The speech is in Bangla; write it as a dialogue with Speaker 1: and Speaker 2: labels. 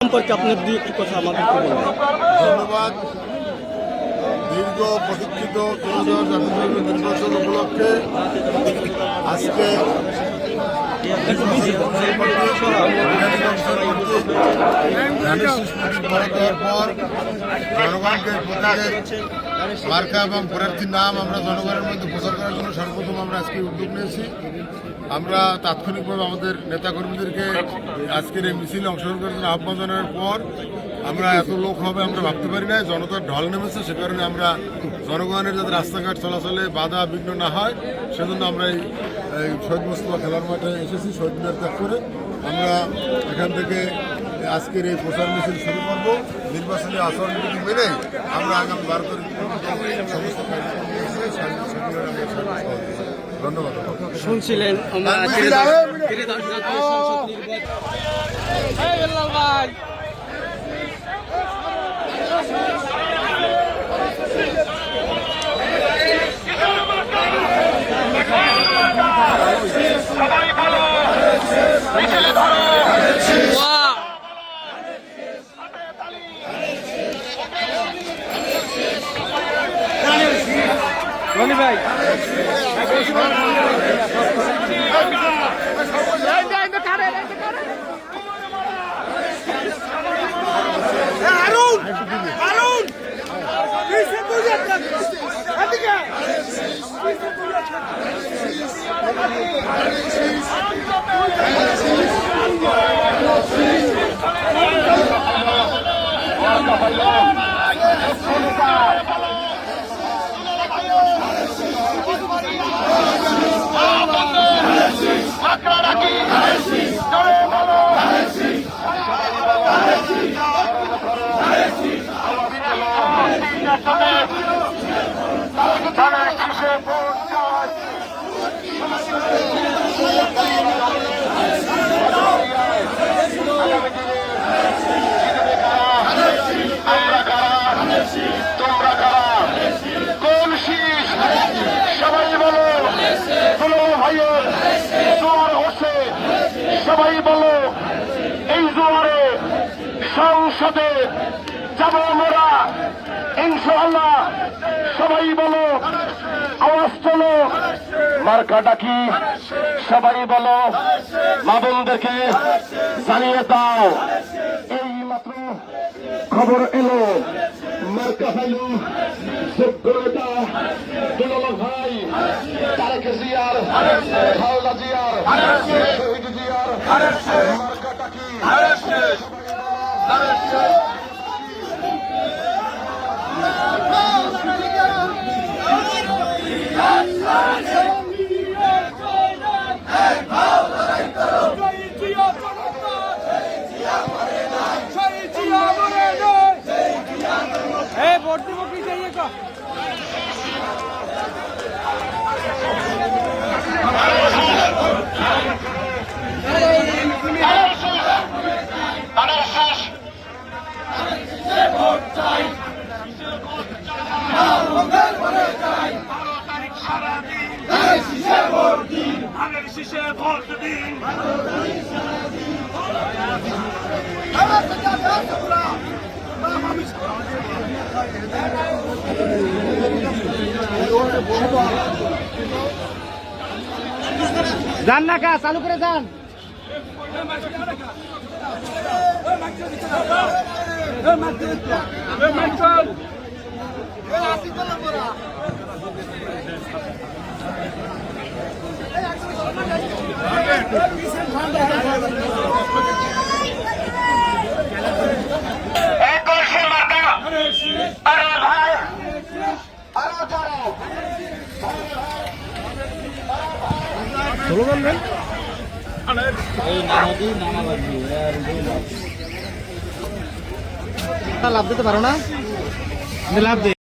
Speaker 1: সম্পর্কে আপনার দুই একটি কথা আমাদের
Speaker 2: ধন্যবাদ। দীর্ঘ প্রতীক্ষিত কেন্দ্রীয় জাতীয় নির্বাচন উপলক্ষে আজকে দেওয়ার পর জনগণকে প্রতীকের মার্কা এবং প্রার্থীর নাম আমরা জনগণের মধ্যে প্রচার করার জন্য সর্বপ্রথম আমরা আজকে উদ্যোগ নিয়েছি। আমরা তাৎক্ষণিকভাবে আমাদের নেতাকর্মীদেরকে আজকের এই মিছিলে অংশগ্রহণ করার জন্য আহ্বান জানানোর পর আমরা এত লোক হবে আমরা ভাবতে পারি না। জনতার ঢল নেমেছে, সে কারণে আমরা জনগণের যাতে রাস্তাঘাট চলাচলে বাধা বিঘ্ন না হয় সেজন্য আমরা এই শহীদ মোস্তফা খেলার মাঠে এসেছি। শহীদ মিনার ত্যাগ করে আমরা এখান থেকে আজকের এই প্রচার মিছিল শুরু করব। নির্বাচনী আচরণবিধি মেনে আমরা আগামী 12 তারিখ সমস্ত ধন্যবাদ।
Speaker 1: শুনছিলেন রনি ভাই
Speaker 3: সবাই বলো এই জোয়ারে সংসদে যাব মোরা ইনশাআল্লাহ। সবাই বলো আওয়াজ তোলো মার্কাটা কি? সবাই বলো মা বোনদেরকে জানিয়ে দাও। এই মাত্র খবর এলো মার্কা ফাইলু যোগ্যতা দুলাল ভাই তারেক জিয়ার, খালেদা জিয়ার, শহীদ জিয়ার মার্কাটা কি?
Speaker 1: ভোট দিব কি চাইয়ে কা যান না কা চালু করে যান। লাভ দিতে পারো না, লাভ